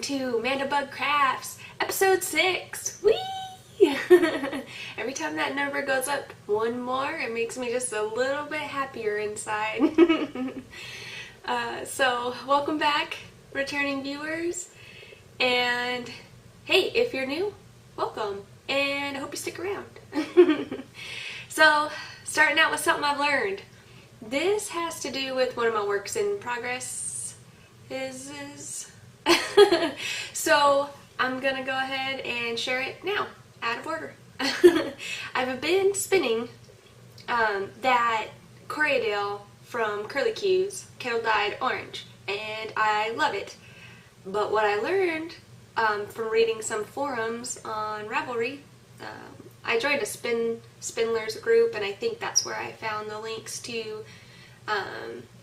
welcome to MandoBug Crafts, episode 6. Whee! Every time that number goes up one more, it makes me just a little bit happier inside. So, welcome back, returning viewers. And hey, if you're new, welcome. And I hope you stick around. So, starting out with something I've learned. This has to do with one of my works in progress. So I'm gonna go ahead and share it now, out of order. I've been spinning that Corriedale from Curly Q's kettle dyed orange, and I love it. But what I learned from reading some forums on Ravelry, I joined a Spindlers group, and I think that's where I found the links to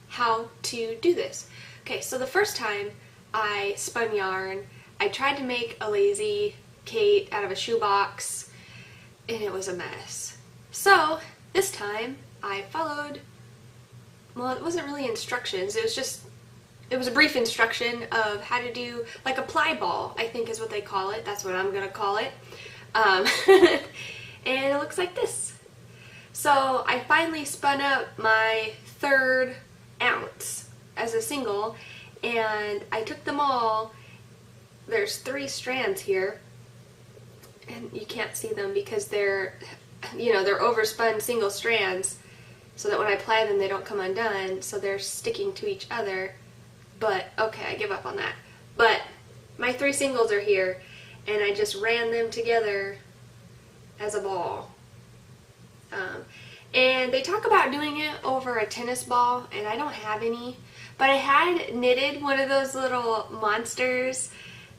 how to do this. Okay, so the first time I spun yarn, I tried to make a lazy Kate out of a shoebox, and it was a mess. So this time I followed, well, it wasn't really instructions, it was a brief instruction of how to do like a ply ball, I think is what they call it. That's what I'm gonna call it. And it looks like this. So I finally spun up my 3rd ounce as a single, and I took them all. There's 3 strands here, and you can't see them because they're overspun single strands, so that when I ply them they don't come undone, so they're sticking to each other. But okay, I give up on that. But my 3 singles are here, and I just ran them together as a ball. And they talk about doing it over a tennis ball, and I don't have any, but I had knitted one of those little monsters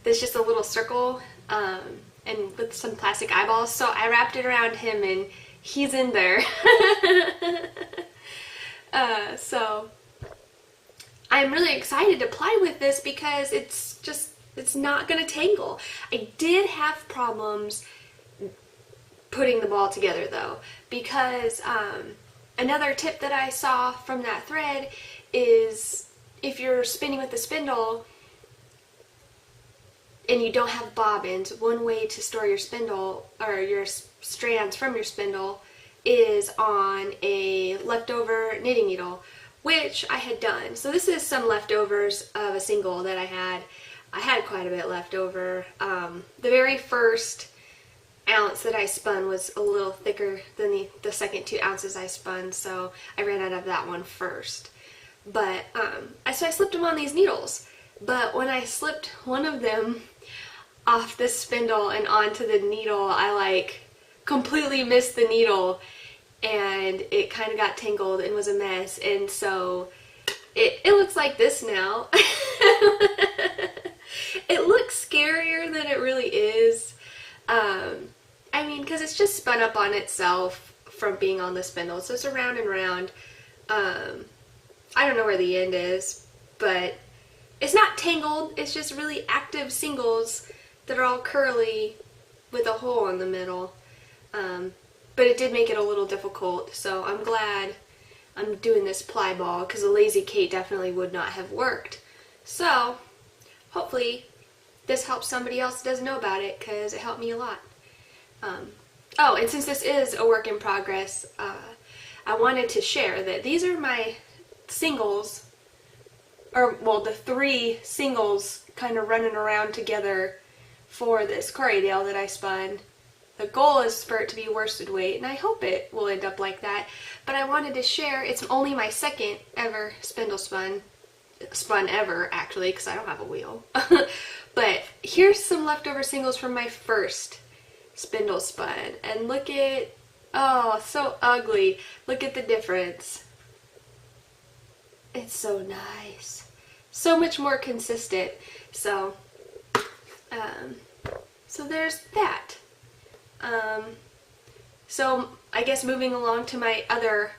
that's just a little circle and with some plastic eyeballs, so I wrapped it around him and he's in there. So I'm really excited to ply with this because it's not going to tangle. I did have problems putting the ball together though, because another tip that I saw from that thread is if you're spinning with the spindle and you don't have bobbins, one way to store your spindle or your strands from your spindle is on a leftover knitting needle, which I had done. So this is some leftovers of a single that I had. I had quite a bit left over. The very first ounce that I spun was a little thicker than the second 2 ounces I spun, so I ran out of that one first. But so I slipped them on these needles, but when I slipped one of them off the spindle and onto the needle, I like completely missed the needle, and it kind of got tangled and was a mess, and so it looks like this now. It looks scarier than it really is. I mean, because it's just spun up on itself from being on the spindle, so it's around and round. I don't know where the end is, but it's not tangled, it's just really active singles that are all curly with a hole in the middle. But it did make it a little difficult, so I'm glad I'm doing this ply ball, because a lazy Kate definitely would not have worked. So, hopefully this helps somebody else that doesn't know about it, because it helped me a lot. Oh, and since this is a work in progress, I wanted to share that these are my singles, or well, the 3 singles kind of running around together for this Corriedale that I spun. The goal is for it to be worsted weight, and I hope it will end up like that, but I wanted to share, it's only my 2nd ever spindle spun ever, actually, because I don't have a wheel. But here's some leftover singles from my first spindle spun, and look at, oh, so ugly. Look at the difference. It's so nice. So much more consistent. So, so there's that. So I guess moving along to my other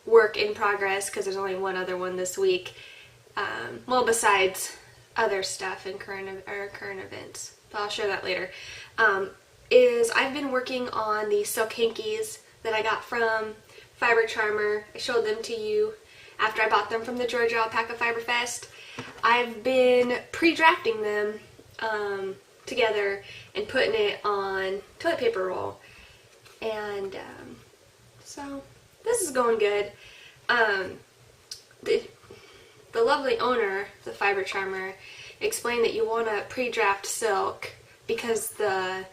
work in progress, because there's only one other one this week, well, besides other stuff and current events, but I'll share that later, is I've been working on the silk hankies that I got from Fiber Charmer. I showed them to you after I bought them from the Georgia Alpaca Fiber Fest. I've been pre-drafting them together and putting it on toilet paper roll. And so this is going good. The lovely owner, the fiber charmer, explained that you want to pre-draft silk because the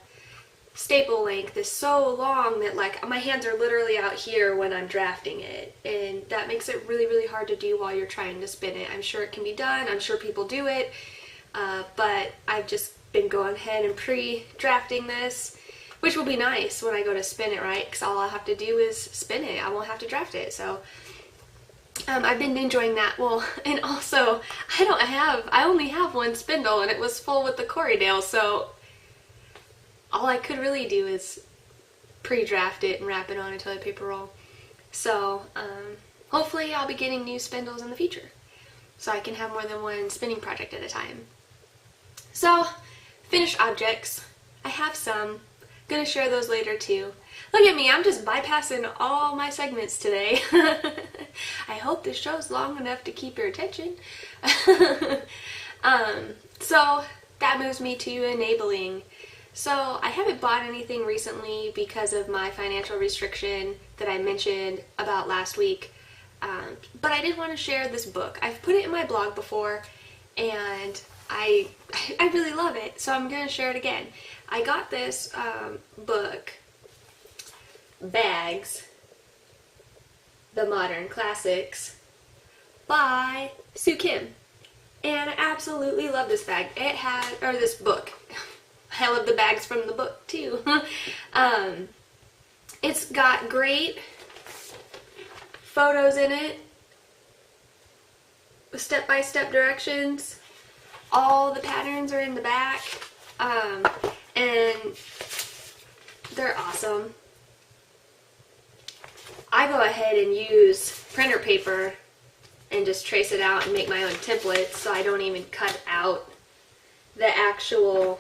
staple length is so long that like my hands are literally out here when I'm drafting it, and that makes it really, really hard to do while you're trying to spin it. I'm sure it can be done, I'm sure people do it, but I've just been going ahead and pre-drafting this, which will be nice when I go to spin it, right? Because all I'll have to do is spin it. I won't have to draft it. So I've been enjoying that. Well, and also I only have one spindle, and it was full with the Corriedale, so all I could really do is pre-draft it and wrap it on a toilet paper roll. So hopefully I'll be getting new spindles in the future, so I can have more than one spinning project at a time. So finished objects, I have some. Gonna share those later too. Look at me, I'm just bypassing all my segments today. I hope this show's long enough to keep your attention. So that moves me to enabling. So I haven't bought anything recently because of my financial restriction that I mentioned about last week. But I did want to share this book. I've put it in my blog before, and I really love it, so I'm going to share it again. I got this book, Bags, The Modern Classics, by Sue Kim. And I absolutely love this bag. This book. I love the bags from the book too. It's got great photos in it, with step-by-step directions. All the patterns are in the back, and they're awesome. I go ahead and use printer paper and just trace it out and make my own templates, so I don't even cut out the actual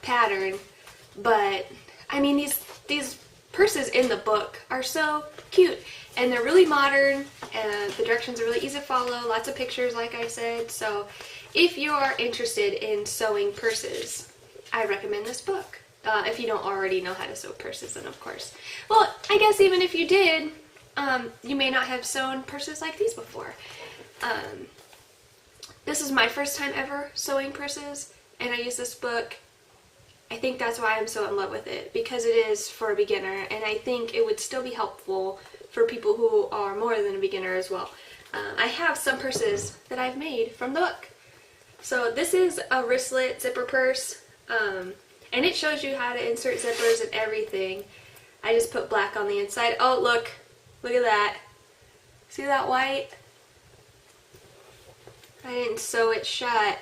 pattern. But I mean, these purses in the book are so cute, and they're really modern, and the directions are really easy to follow, lots of pictures like I said. So if you're interested in sewing purses, I recommend this book. If you don't already know how to sew purses, then of course. Well, I guess even if you did, you may not have sewn purses like these before. This is my first time ever sewing purses, and I use this book. I think that's why I'm so in love with it, because it is for a beginner, and I think it would still be helpful for people who are more than a beginner as well. I have some purses that I've made from the book. So this is a wristlet zipper purse, and it shows you how to insert zippers and everything. I just put black on the inside. Oh, look at that. See that white? I didn't sew it shut.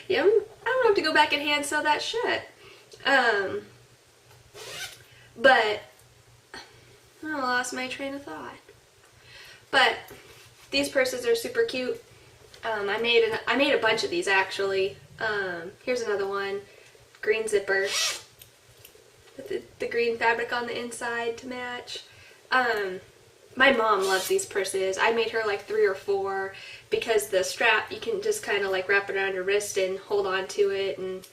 Yeah, I don't have to go back and hand sew that shut. But I lost my train of thought. But these purses are super cute. I made a bunch of these actually. Here's another one, green zipper with the green fabric on the inside to match. My mom loves these purses. I made her like 3 or 4 because the strap, you can just kind of like wrap it around your wrist and hold on to it, and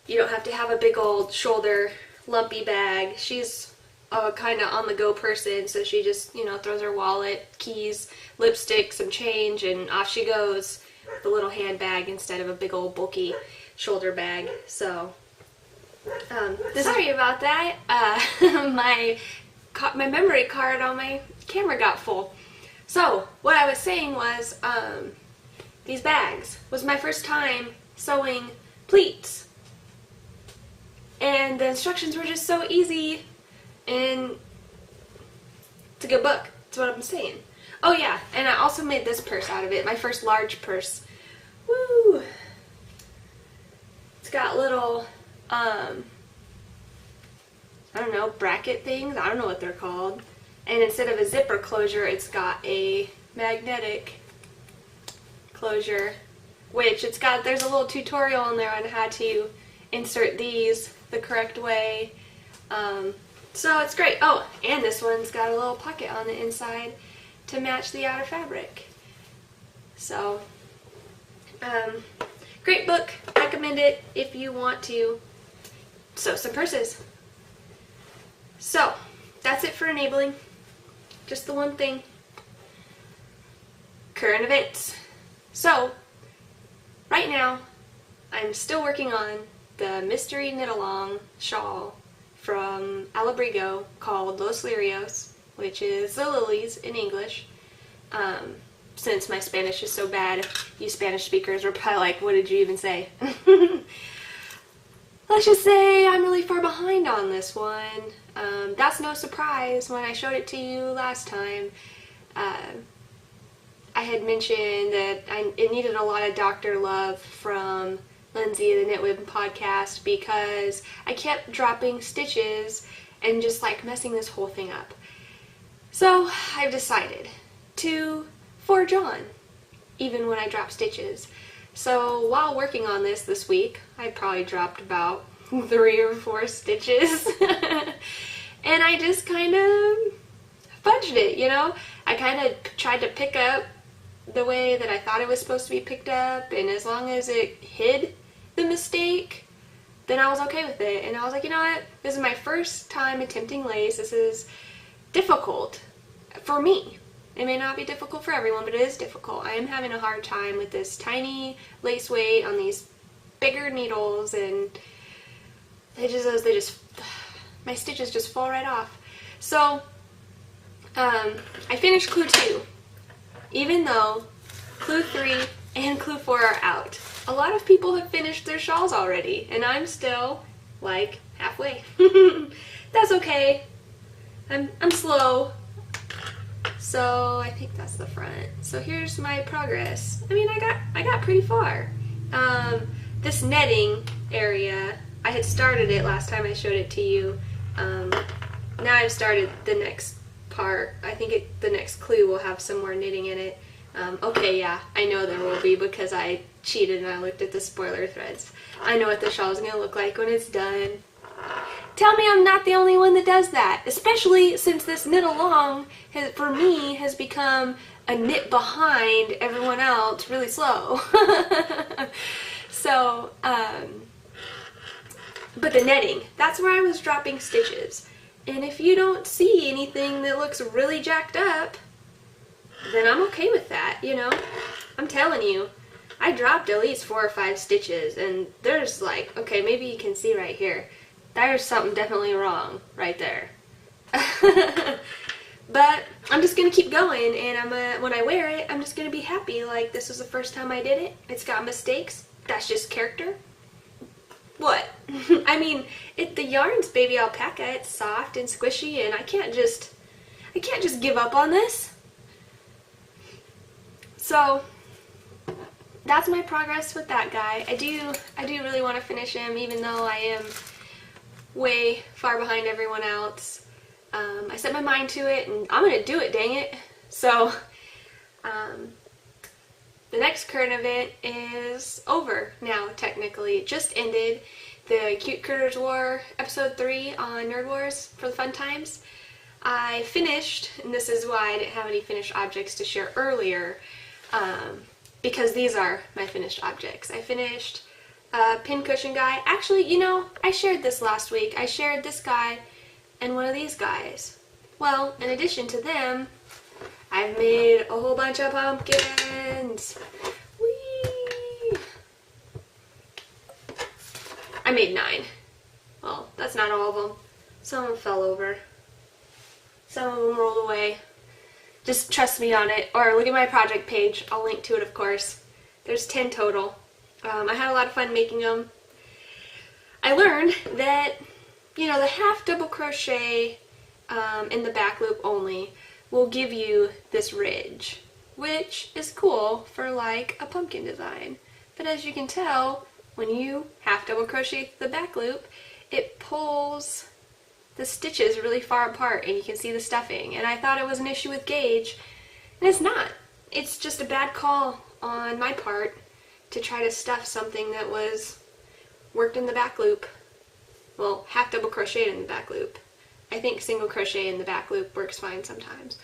you don't have to have a big old shoulder lumpy bag. She's a kind of on-the-go person, so she just, throws her wallet, keys, lipstick, some change, and off she goes with a little handbag instead of a big old bulky shoulder bag. So, sorry about that. My memory card on my camera got full. So, what I was saying was, these bags was my first time sewing pleats. And the instructions were just so easy, and it's a good book. That's what I'm saying. Oh yeah, and I also made this purse out of it, my first large purse. Woo! It's got little, I don't know, bracket things, I don't know what they're called. And instead of a zipper closure, it's got a magnetic closure, which there's a little tutorial in there on how to insert these the correct way. So it's great. Oh, and this one's got a little pocket on the inside to match the outer fabric. So Great book. Recommend it if you want to sew some purses. So, that's it for enabling. Just the one thing. Current events. So, right now, I'm still working on the mystery knit-along shawl from Alabrigo called Los Lirios, which is the lilies in English. Since my Spanish is so bad, you Spanish speakers are probably like, what did you even say? Let's just say I'm really far behind on this one. That's no surprise. When I showed it to you last time, I had mentioned that it needed a lot of Dr. Love from Lindsay, the Knitwib podcast, because I kept dropping stitches and just like messing this whole thing up. So I've decided to forge on, even when I drop stitches. So while working on this week, I probably dropped about 3 or 4 stitches. And I just kind of fudged it, you know? I kind of tried to pick up the way that I thought it was supposed to be picked up, and as long as it hid the mistake, then I was okay with it. And I was like, you know what? This is my first time attempting lace. This is difficult for me. It may not be difficult for everyone, but it is difficult. I am having a hard time with this tiny lace weight on these bigger needles, and my stitches just fall right off. So, I finished clue 2, even though clue 3 and clue 4 are out. A lot of people have finished their shawls already, and I'm still, like, halfway. That's okay. I'm slow. So I think that's the front. So here's my progress. I mean, I got pretty far. This netting area, I had started it last time I showed it to you. Now I've started the next part. I think the next clue will have some more knitting in it. Okay, yeah, I know there will be because I cheated and I looked at the spoiler threads. I know what the shawl is going to look like when it's done. Tell me I'm not the only one that does that, especially since this knit along, for me, has become a knit behind everyone else really slow. So, but the netting, that's where I was dropping stitches. And if you don't see anything that looks really jacked up, then I'm okay with that, you know? I'm telling you, I dropped at least 4 or 5 stitches, and there's like, okay, maybe you can see right here. There's something definitely wrong right there. But I'm just going to keep going, and when I wear it, I'm just going to be happy. Like, this was the first time I did it. It's got mistakes. That's just character. What? I mean, the yarn's baby alpaca. It's soft and squishy, and I can't just give up on this. So that's my progress with that guy. I do really want to finish him, even though I am way far behind everyone else. I set my mind to it, and I'm gonna do it, dang it. So the next current event is over now, technically. It just ended. The Cute Critters War episode 3 on Nerd Wars for the fun times. I finished, and this is why I didn't have any finished objects to share earlier, because these are my finished objects. I finished a pincushion guy. Actually, you know, I shared this last week. I shared this guy and one of these guys. Well, in addition to them, I've made a whole bunch of pumpkins. Whee! I made 9. Well, that's not all of them. Some of them fell over. Some of them rolled away. Just trust me on it, or look at my project page. I'll link to it, of course. There's 10 total. I had a lot of fun making them. I learned that, you know, the half double crochet in the back loop only will give you this ridge, which is cool for like a pumpkin design. But as you can tell, when you half double crochet the back loop, it pulls the stitches really far apart and you can see the stuffing. And I thought it was an issue with gauge, and it's not. It's just a bad call on my part to try to stuff something that was worked in the back loop. Well, half double crocheted in the back loop. I think single crochet in the back loop works fine sometimes.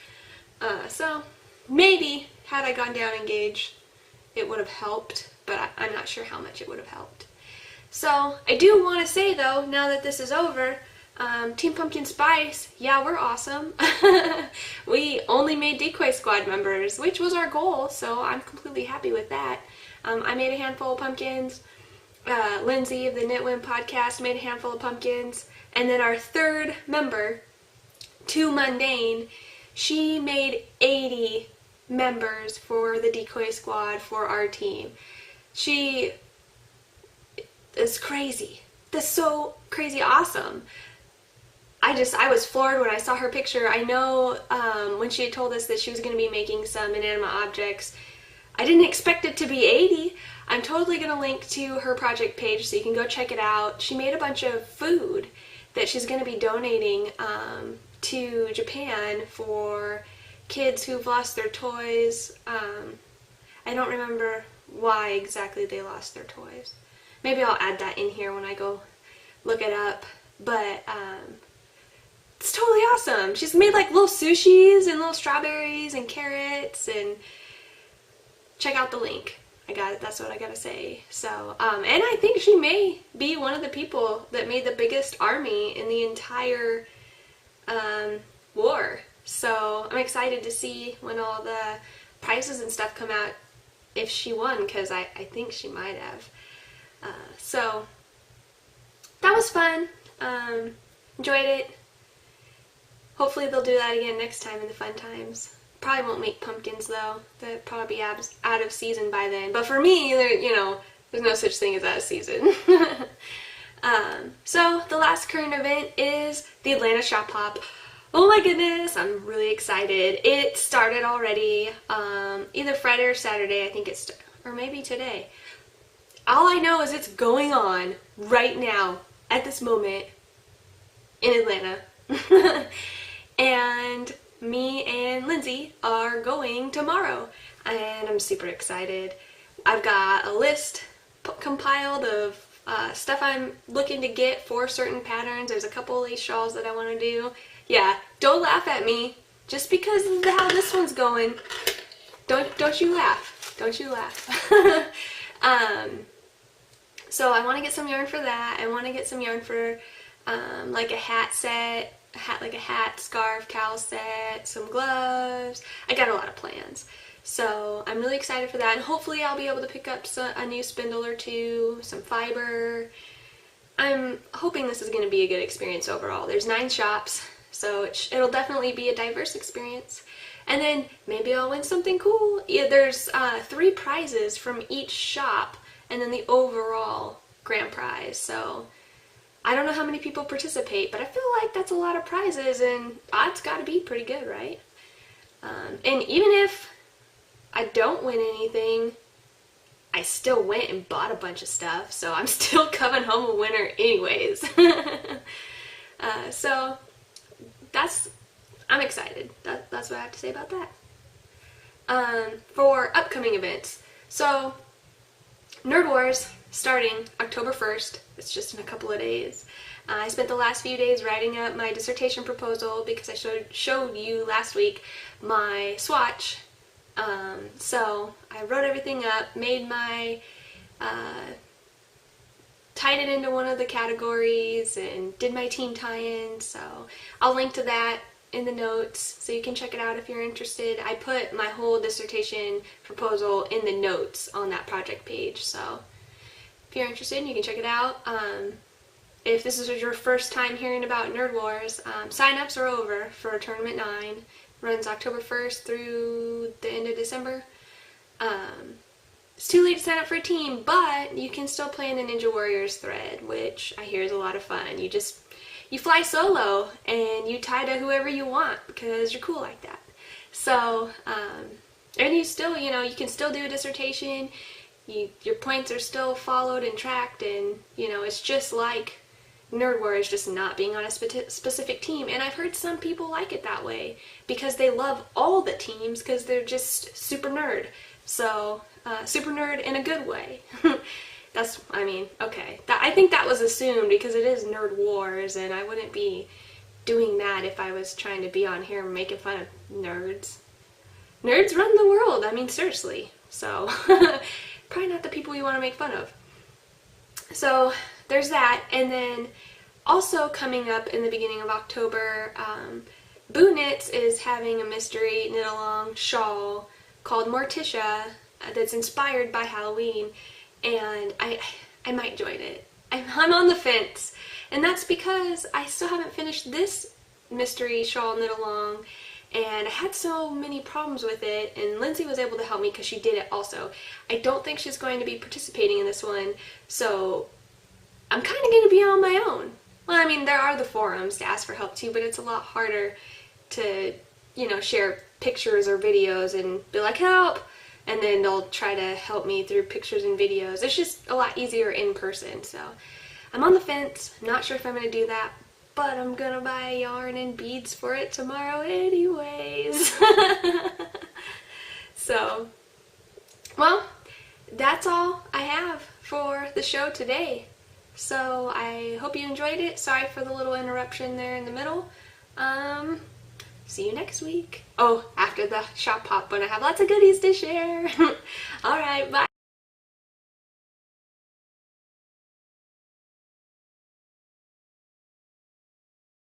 So maybe had I gone down in gauge, it would have helped, but I'm not sure how much it would have helped. So I do want to say though, now that this is over, Team Pumpkin Spice, yeah, we're awesome. We only made decoy squad members, which was our goal, so I'm completely happy with that. I made a handful of pumpkins. Lindsay of the Knitwin podcast made a handful of pumpkins. And then our third member, Too Mundane, she made 80 members for the decoy squad for our team. She is crazy. That's so crazy awesome. I was floored when I saw her picture. I know when she had told us that she was going to be making some inanimate objects, I didn't expect it to be 80. I'm totally going to link to her project page so you can go check it out. She made a bunch of food that she's going to be donating to Japan for kids who've lost their toys. I don't remember why exactly they lost their toys. Maybe I'll add that in here when I go look it up. But it's totally awesome. She's made like little sushis and little strawberries and carrots, and check out the link. That's what I gotta say. So, and I think she may be one of the people that made the biggest army in the entire war. So I'm excited to see when all the prizes and stuff come out, if she won, because I think she might have. So that was fun. Enjoyed it. Hopefully they'll do that again next time in the fun times. Probably won't make pumpkins though. They'll probably be out of season by then. But for me, there's no such thing as out of season. So the last current event is the Atlanta Shopbop. Oh my goodness, I'm really excited. It started already, either Friday or Saturday, I think or maybe today. All I know is it's going on right now, at this moment, in Atlanta. And me and Lindsay are going tomorrow, and I'm super excited. I've got a list compiled of stuff I'm looking to get for certain patterns. There's a couple lace shawls that I want to do. Yeah, don't laugh at me just because of how this one's going. Don't you laugh. Don't you laugh. So I want to get some yarn for that. I want to get some yarn for like a hat set, like a hat, scarf, cowl set, some gloves. I got a lot of plans. So I'm really excited for that, and hopefully I'll be able to pick up a new spindle or two, some fiber. I'm hoping this is going to be a good experience overall. There's 9 shops, so it'll definitely be a diverse experience. And then maybe I'll win something cool. Yeah, there's 3 prizes from each shop, and then the overall grand prize. So I don't know how many people participate, but I feel like that's a lot of prizes, and odds got to be pretty good, right? And even if I don't win anything, I still went and bought a bunch of stuff, so I'm still coming home a winner anyways. So I'm excited. That's what I have to say about that. For upcoming events, so Nerd Wars starting October 1st. It's just in a couple of days. I spent the last few days writing up my dissertation proposal because I showed you last week my swatch. So I wrote everything up, made my, tied it into one of the categories, and did my team tie-in. So I'll link to that in the notes so you can check it out if you're interested. I put my whole dissertation proposal in the notes on that project page, so if you're interested, you can check it out. If this is your first time hearing about Nerd Wars, sign-ups are over for Tournament 9. Runs October 1st through the end of December. It's too late to sign up for a team, but you can still play in the Ninja Warriors thread, which I hear is a lot of fun. You fly solo, and you tie to whoever you want, because you're cool like that. So, and you still, you can still do a dissertation. Your points are still followed and tracked, and, it's just like Nerd Wars, just not being on a specific team. And I've heard some people like it that way because they love all the teams because they're just super nerd. So, super nerd in a good way. Okay. I think that was assumed because it is Nerd Wars, and I wouldn't be doing that if I was trying to be on here making fun of nerds. Nerds run the world, seriously. So, probably not the people you want to make fun of. So there's that. And then also coming up in the beginning of October, Boo Knits is having a mystery knit-along shawl called Morticia that's inspired by Halloween, and I might join it. I'm on the fence, and that's because I still haven't finished this mystery shawl knit-along, and I had so many problems with it, and Lindsay was able to help me because she did it also. I don't think she's going to be participating in this one, so I'm kind of going to be on my own. Well, I mean, there are the forums to ask for help too, but it's a lot harder to, you know, share pictures or videos and be like, help, and then they'll try to help me through pictures and videos. It's just a lot easier in person, so I'm on the fence. I'm not sure if I'm going to do that, but I'm going to buy yarn and beads for it tomorrow anyways. So, well, that's all I have for the show today. So I hope you enjoyed it. Sorry for the little interruption there in the middle. See you next week. Oh, after the Shopbop when I have lots of goodies to share. Alright, bye.